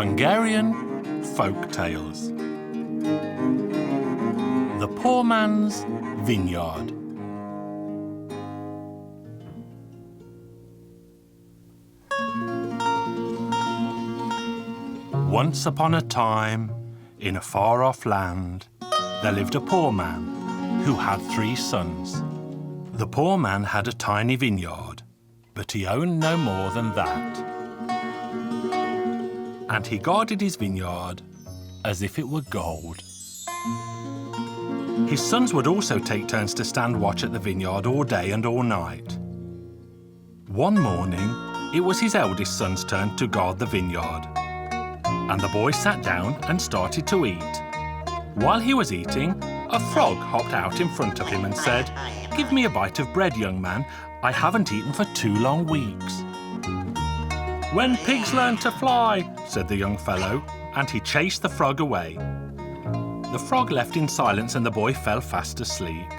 Hungarian Folk Tales. The Poor Man's Vineyard. Once upon a time, in a far-off land, there lived a poor man who had 3 sons. The poor man had a tiny vineyard, but he owned no more than that. And he guarded his vineyard as if it were gold. His sons would also take turns to stand watch at the vineyard all day and all night. One morning, it was his eldest son's turn to guard the vineyard. And the boy sat down and started to eat. While he was eating, a frog hopped out in front of him and said, "Give me a bite of bread, young man. I haven't eaten for 2 long weeks." "When pigs learn to fly," said the young fellow, and he chased the frog away. The frog left in silence and the boy fell fast asleep.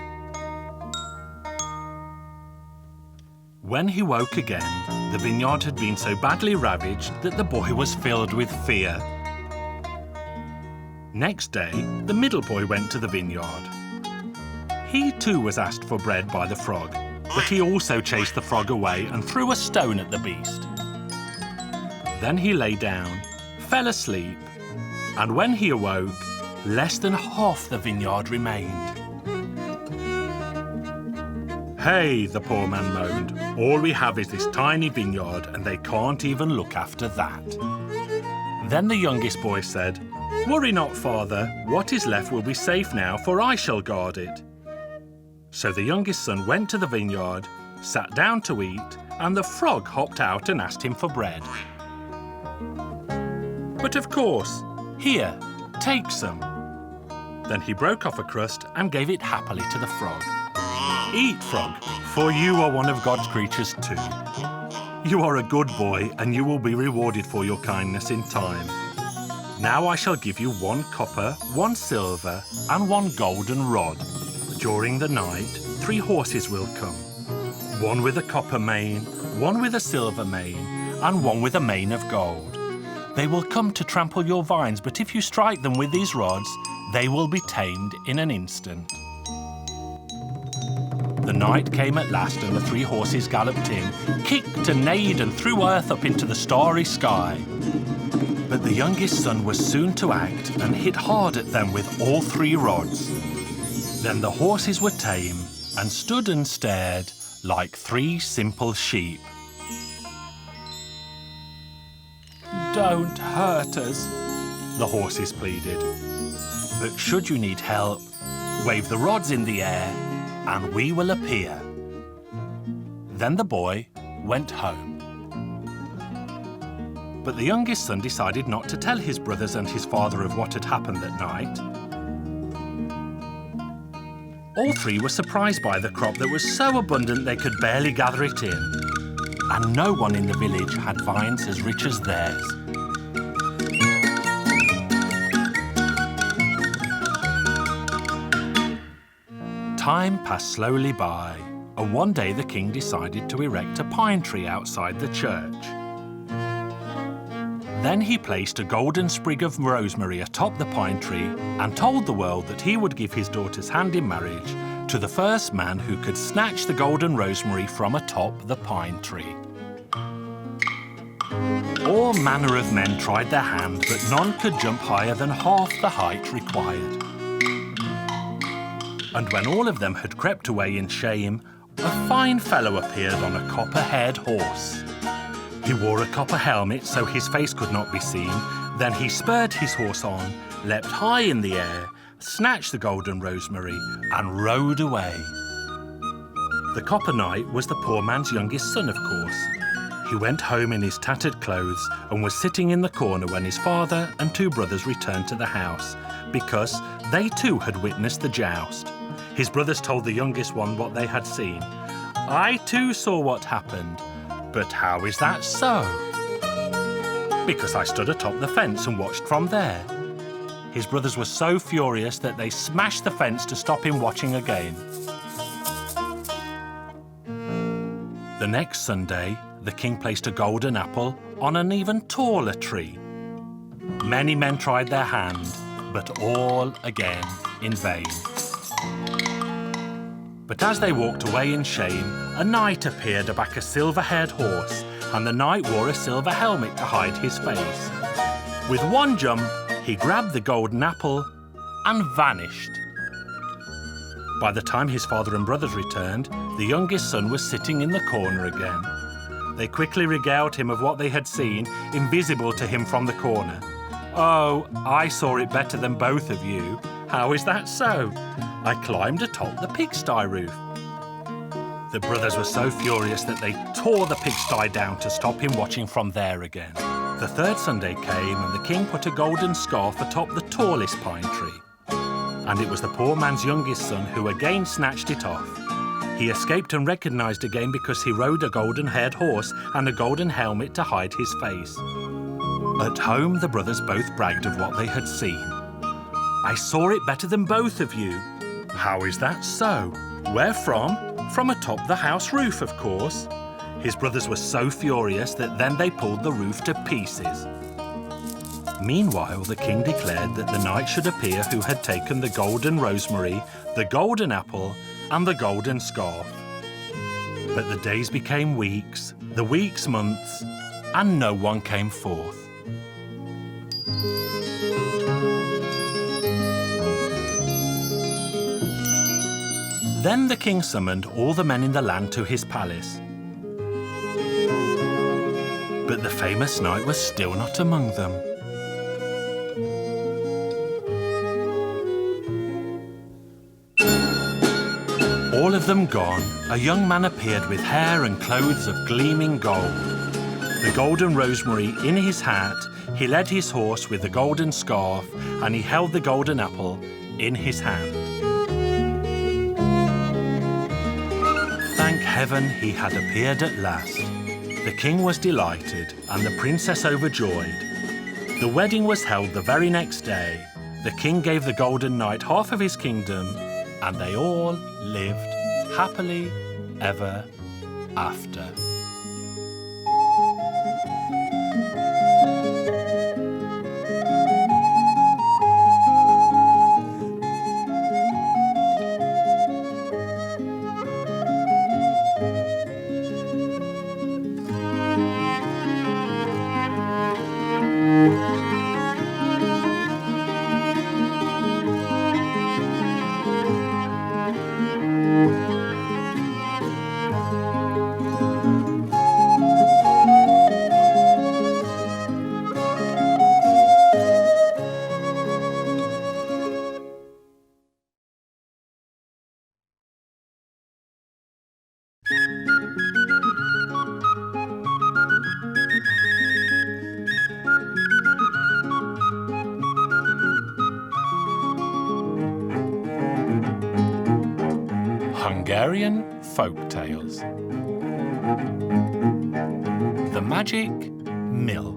When he woke again, the vineyard had been so badly ravaged that the boy was filled with fear. Next day, the middle boy went to the vineyard. He too was asked for bread by the frog, but he also chased the frog away and threw a stone at the beast. Then he lay down, fell asleep, and when he awoke, less than half the vineyard remained. "Hey," the poor man moaned, "all we have is this tiny vineyard and they can't even look after that." Then the youngest boy said, "Worry not, father, what is left will be safe now, for I shall guard it." So the youngest son went to the vineyard, sat down to eat, and the frog hopped out and asked him for bread. "But of course, here, take some." Then he broke off a crust and gave it happily to the frog. "Eat, frog, for you are one of God's creatures too. You are a good boy and you will be rewarded for your kindness in time. Now I shall give you 1 copper, 1 silver and 1 golden rod. During the night, 3 horses will come, 1 with a copper mane, 1 with a silver mane and 1 with a mane of gold. They will come to trample your vines, but if you strike them with these rods, they will be tamed in an instant." The night came at last and the 3 horses galloped in, kicked and neighed and threw earth up into the starry sky. But the youngest son was soon to act and hit hard at them with all 3 rods. Then the horses were tame and stood and stared like 3 simple sheep. "Don't hurt us," the horses pleaded. "But should you need help, wave the rods in the air and we will appear." Then the boy went home. But the youngest son decided not to tell his brothers and his father of what had happened that night. All 3 were surprised by the crop that was so abundant they could barely gather it in. And no one in the village had vines as rich as theirs. Time passed slowly by, and one day the king decided to erect a pine tree outside the church. Then he placed a golden sprig of rosemary atop the pine tree and told the world that he would give his daughter's hand in marriage to the first man who could snatch the golden rosemary from atop the pine tree. All manner of men tried their hand, but none could jump higher than half the height required. And when all of them had crept away in shame, a fine fellow appeared on a copper-haired horse. He wore a copper helmet so his face could not be seen. Then he spurred his horse on, leapt high in the air, snatched the golden rosemary and rode away. The copper knight was the poor man's youngest son, of course. He went home in his tattered clothes and was sitting in the corner when his father and 2 brothers returned to the house, because they too had witnessed the joust. His brothers told the youngest one what they had seen. "I too saw what happened. But how is that so?" "Because I stood atop the fence and watched from there." His brothers were so furious that they smashed the fence to stop him watching again. The next Sunday, the king placed a golden apple on an even taller tree. Many men tried their hand, but all again in vain. But as they walked away in shame, a knight appeared aback a silver-haired horse, and the knight wore a silver helmet to hide his face. With one jump, he grabbed the golden apple and vanished. By the time his father and brothers returned, the youngest son was sitting in the corner again. They quickly regaled him of what they had seen, invisible to him from the corner. "Oh, I saw it better than both of you. How is that so? I climbed atop the pigsty roof." The brothers were so furious that they tore the pigsty down to stop him watching from there again. The third Sunday came, and the king put a golden scarf atop the tallest pine tree. And it was the poor man's youngest son who again snatched it off. He escaped and recognised again because he rode a golden-haired horse and a golden helmet to hide his face. At home, the brothers both bragged of what they had seen. "I saw it better than both of you." "How is that so? Where from?" "From atop the house roof, of course." His brothers were so furious that then they pulled the roof to pieces. Meanwhile, the king declared that the knight should appear who had taken the golden rosemary, the golden apple, and the golden scarf. But the days became weeks, the weeks months, and no one came forth. Then the king summoned all the men in the land to his palace. But the famous knight was still not among them. All of them gone, a young man appeared with hair and clothes of gleaming gold. The golden rosemary in his hat, he led his horse with the golden scarf, and he held the golden apple in his hand. Thank heaven he had appeared at last. The king was delighted, and the princess overjoyed. The wedding was held the very next day. The king gave the golden knight half of his kingdom, and they all lived happily ever after. Hungarian Folk Tales. The Magic Mill.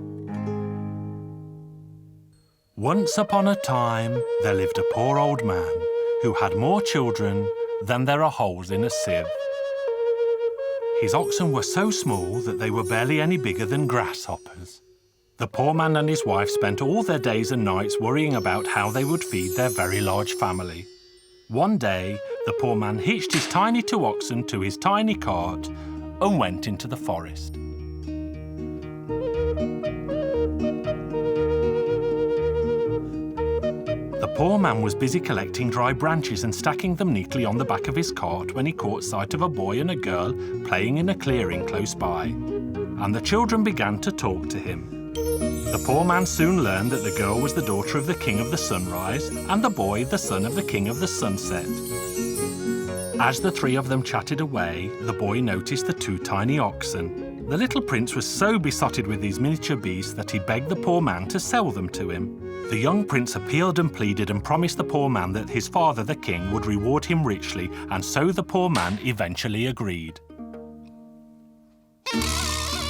Once upon a time, there lived a poor old man who had more children than there are holes in a sieve. His oxen were so small that they were barely any bigger than grasshoppers. The poor man and his wife spent all their days and nights worrying about how they would feed their very large family. One day, the poor man hitched his tiny 2 oxen to his tiny cart and went into the forest. The poor man was busy collecting dry branches and stacking them neatly on the back of his cart when he caught sight of a boy and a girl playing in a clearing close by, and the children began to talk to him. The poor man soon learned that the girl was the daughter of the king of the sunrise and the boy the son of the king of the sunset. As the 3 of them chatted away, the boy noticed the 2 tiny oxen. The little prince was so besotted with these miniature beasts that he begged the poor man to sell them to him. The young prince appealed and pleaded and promised the poor man that his father, the king, would reward him richly, and so the poor man eventually agreed.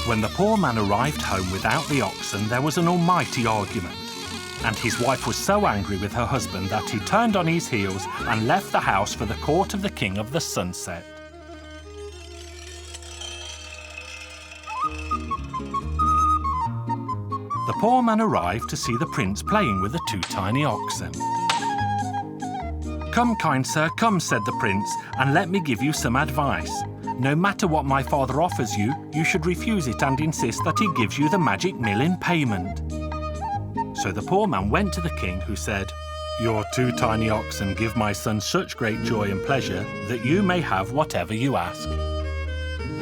When the poor man arrived home without the oxen, there was an almighty argument, and his wife was so angry with her husband that he turned on his heels and left the house for the court of the king of the sunset. The poor man arrived to see the prince playing with the 2 tiny oxen. "Come, kind sir, come," said the prince, "and let me give you some advice. No matter what my father offers you, you should refuse it and insist that he gives you the magic mill in payment." So the poor man went to the king, who said, "Your 2 tiny oxen give my son such great joy and pleasure that you may have whatever you ask."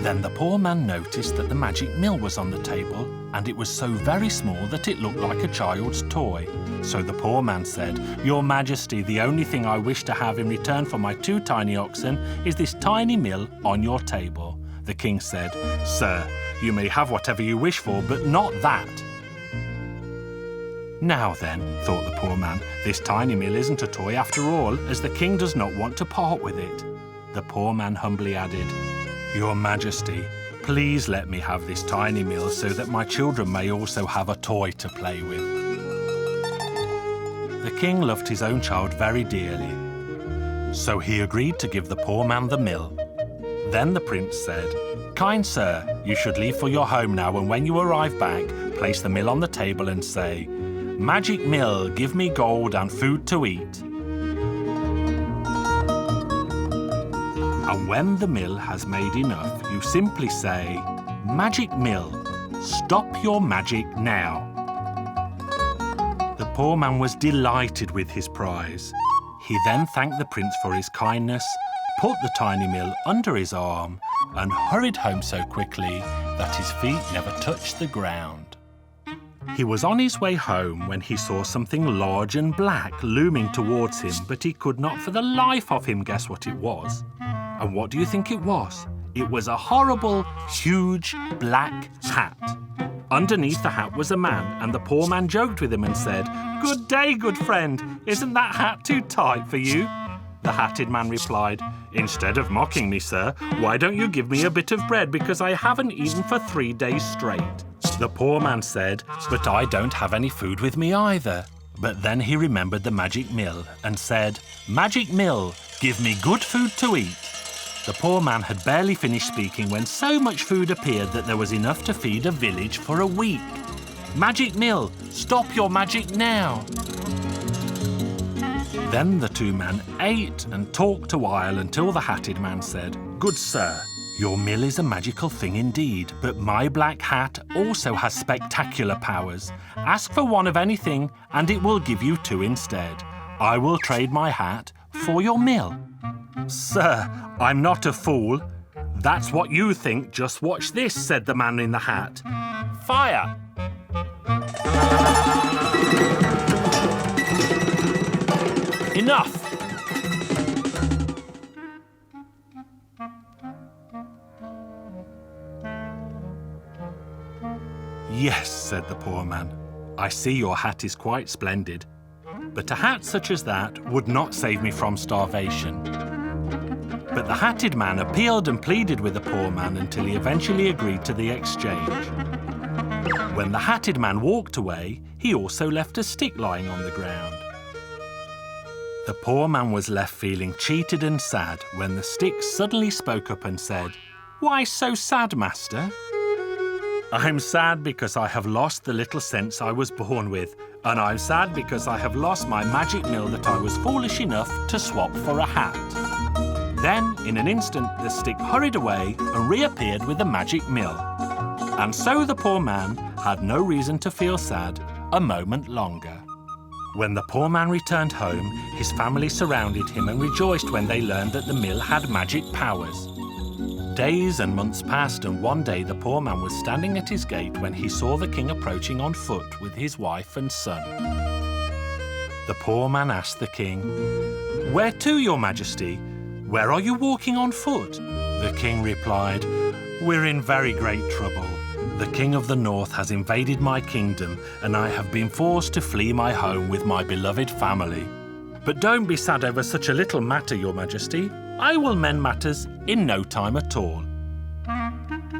Then the poor man noticed that the magic mill was on the table, and it was so very small that it looked like a child's toy. So the poor man said, "Your Majesty, the only thing I wish to have in return for my 2 tiny oxen is this tiny mill on your table." The king said, "Sir, you may have whatever you wish for, but not that." "Now then," thought the poor man, "this tiny mill isn't a toy after all, as the king does not want to part with it." The poor man humbly added, "Your Majesty, please let me have this tiny mill so that my children may also have a toy to play with." The king loved his own child very dearly, so he agreed to give the poor man the mill. Then the prince said, "Kind sir, you should leave for your home now, and when you arrive back, place the mill on the table and say, 'Magic mill, give me gold and food to eat.' And when the mill has made enough, you simply say, 'Magic mill, stop your magic now.'" The poor man was delighted with his prize. He then thanked the prince for his kindness, put the tiny mill under his arm, and hurried home so quickly that his feet never touched the ground. He was on his way home when he saw something large and black looming towards him, but he could not for the life of him guess what it was. And what do you think it was? It was a horrible, huge, black hat. Underneath the hat was a man, and the poor man joked with him and said, "Good day, good friend. Isn't that hat too tight for you?" The hatted man replied, "Instead of mocking me, sir, why don't you give me a bit of bread, because I haven't eaten for 3 days straight?" The poor man said, "But I don't have any food with me either." But then he remembered the magic mill and said, "Magic mill, give me good food to eat." The poor man had barely finished speaking when so much food appeared that there was enough to feed a village for a week. "Magic mill, stop your magic now." Then the 2 men ate and talked a while until the hatted man said, "Good sir, your mill is a magical thing indeed, but my black hat also has spectacular powers. Ask for one of anything and it will give you 2 instead. I will trade my hat for your mill." "Sir, I'm not a fool." "That's what you think. Just watch this," said the man in the hat. "Fire!" "Enough!" "Yes," said the poor man, "I see your hat is quite splendid, but a hat such as that would not save me from starvation." But the hatted man appealed and pleaded with the poor man until he eventually agreed to the exchange. When the hatted man walked away, he also left a stick lying on the ground. The poor man was left feeling cheated and sad when the stick suddenly spoke up and said, "Why so sad, master?" "I'm sad because I have lost the little sense I was born with, and I'm sad because I have lost my magic mill that I was foolish enough to swap for a hat." Then, in an instant, the stick hurried away and reappeared with the magic mill. And so the poor man had no reason to feel sad a moment longer. When the poor man returned home, his family surrounded him and rejoiced when they learned that the mill had magic powers. Days and months passed, and one day the poor man was standing at his gate when he saw the king approaching on foot with his wife and son. The poor man asked the king, "Where to, your majesty? Where are you walking on foot?" The king replied, "We're in very great trouble. The king of the north has invaded my kingdom, and I have been forced to flee my home with my beloved family. But don't be sad over such a little matter, your majesty. I will mend matters in no time at all."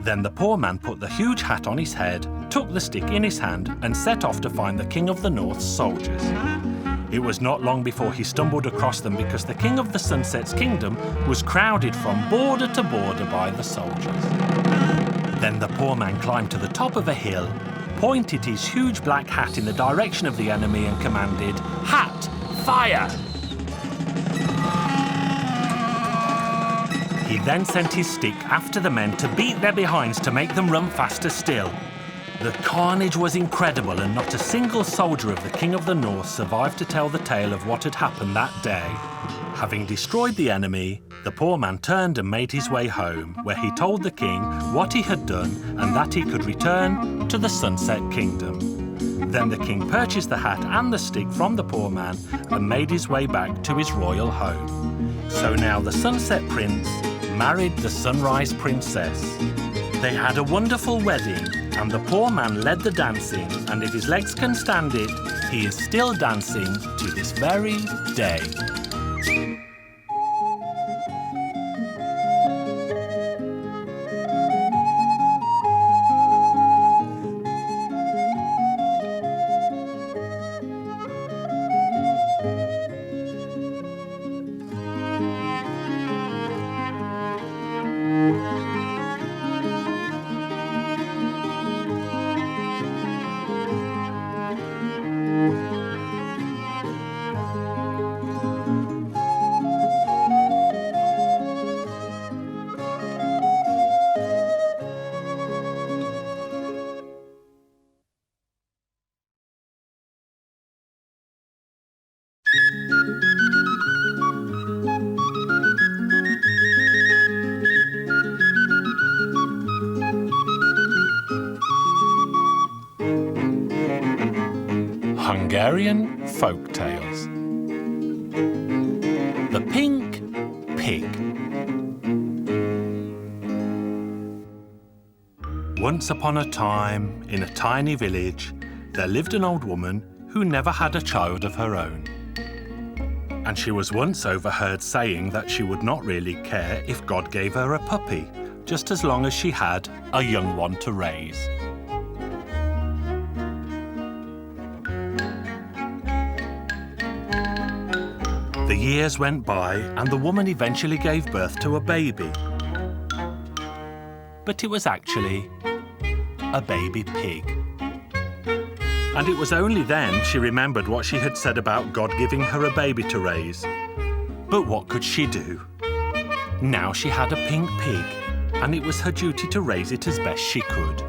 Then the poor man put the huge hat on his head, took the stick in his hand, and set off to find the king of the north's soldiers. It was not long before he stumbled across them, because the king of the sunset's kingdom was crowded from border to border by the soldiers. Then the poor man climbed to the top of a hill, pointed his huge black hat in the direction of the enemy and commanded, "Hat, fire!" He then sent his stick after the men to beat their behinds to make them run faster still. The carnage was incredible, and not a single soldier of the King of the North survived to tell the tale of what had happened that day. Having destroyed the enemy, the poor man turned and made his way home, where he told the king what he had done and that he could return to the Sunset Kingdom. Then the king purchased the hat and the stick from the poor man and made his way back to his royal home. So now the Sunset Prince married the Sunrise Princess. They had a wonderful wedding, and the poor man led the dancing, and if his legs can stand it, he is still dancing to this very day. Hungarian Folk Tales. The Pink Pig. Once upon a time, in a tiny village, there lived an old woman who never had a child of her own. And she was once overheard saying that she would not really care if God gave her a puppy, just as long as she had a young one to raise. The years went by, and the woman eventually gave birth to a baby. But it was actually a baby pig. And it was only then she remembered what she had said about God giving her a baby to raise. But what could she do? Now she had a pink pig, and it was her duty to raise it as best she could.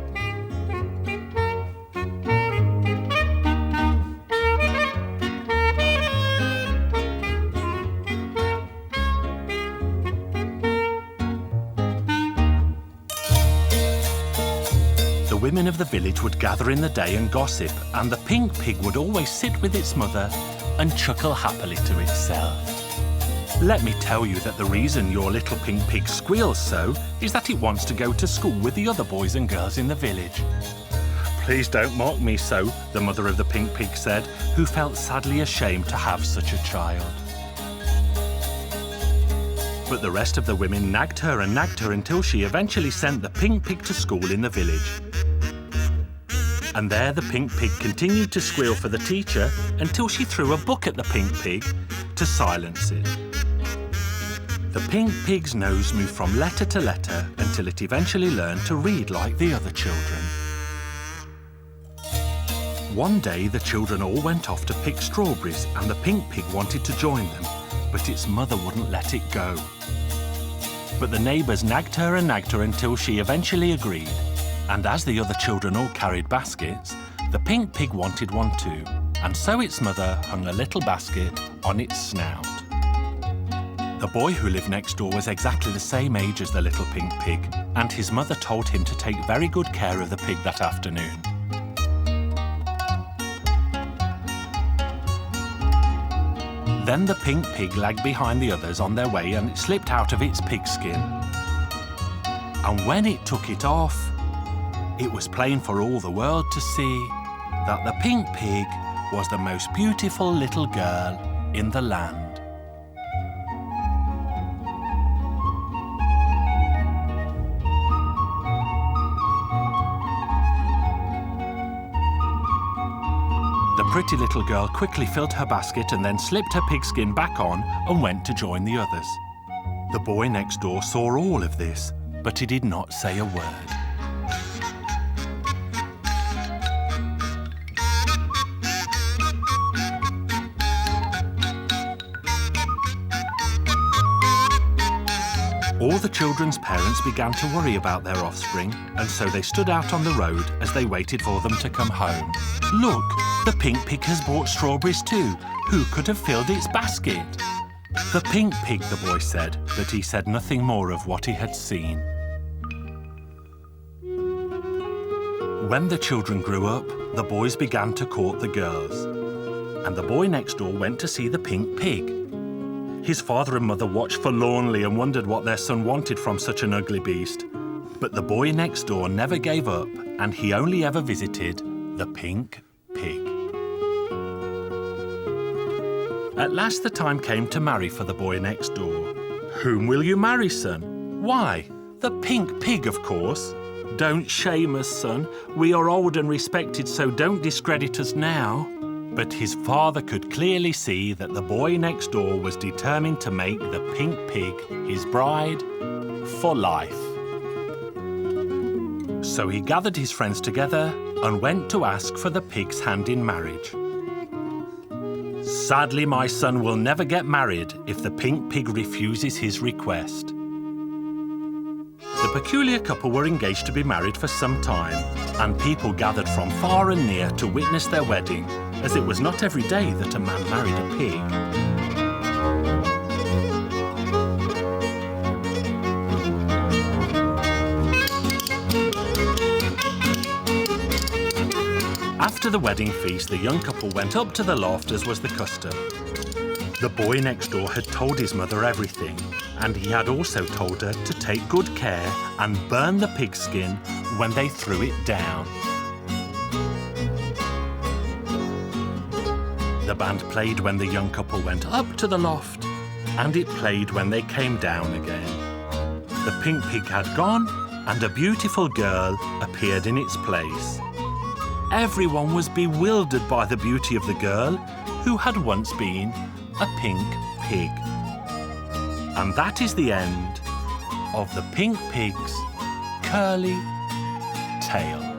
The women of the village would gather in the day and gossip, and the pink pig would always sit with its mother and chuckle happily to itself. Let me tell you that the reason your little pink pig squeals so is that it wants to go to school with the other boys and girls in the village. Please don't mock me so, the mother of the pink pig said, who felt sadly ashamed to have such a child. But the rest of the women nagged her until she eventually sent the pink pig to school in the village. And there the pink pig continued to squeal for the teacher until she threw a book at the pink pig to silence it. The pink pig's nose moved from letter to letter until it eventually learned to read like the other children. One day the children all went off to pick strawberries, and the pink pig wanted to join them, but its mother wouldn't let it go. But the neighbours nagged her until she eventually agreed. And as the other children all carried baskets, the pink pig wanted one too, and so its mother hung a little basket on its snout. The boy who lived next door was exactly the same age as the little pink pig, and his mother told him to take very good care of the pig that afternoon. Then the pink pig lagged behind the others on their way, and it slipped out of its pigskin. And when it took it off, it was plain for all the world to see that the pink pig was the most beautiful little girl in the land. The pretty little girl quickly filled her basket and then slipped her pigskin back on and went to join the others. The boy next door saw all of this, but he did not say a word. All the children's parents began to worry about their offspring, and so they stood out on the road as they waited for them to come home. Look, the pink pig has brought strawberries too. Who could have filled its basket? The pink pig, the boy said, but he said nothing more of what he had seen. When the children grew up, the boys began to court the girls, and the boy next door went to see the pink pig. His father and mother watched forlornly and wondered what their son wanted from such an ugly beast. But the boy next door never gave up, and he only ever visited the pink pig. At last the time came to marry for the boy next door. Whom will you marry, son? Why, the pink pig, of course. Don't shame us, son. We are old and respected, so don't discredit us now. But his father could clearly see that the boy next door was determined to make the pink pig his bride for life. So he gathered his friends together and went to ask for the pig's hand in marriage. Sadly, my son will never get married if the pink pig refuses his request. The peculiar couple were engaged to be married for some time, and people gathered from far and near to witness their wedding, as it was not every day that a man married a pig. After the wedding feast, the young couple went up to the loft, as was the custom. The boy next door had told his mother everything, and he had also told her to take good care and burn the pigskin when they threw it down. The band played when the young couple went up to the loft, and it played when they came down again. The pink pig had gone, and a beautiful girl appeared in its place. Everyone was bewildered by the beauty of the girl, who had once been a pink pig. And that is the end of the pink pig's curly tail.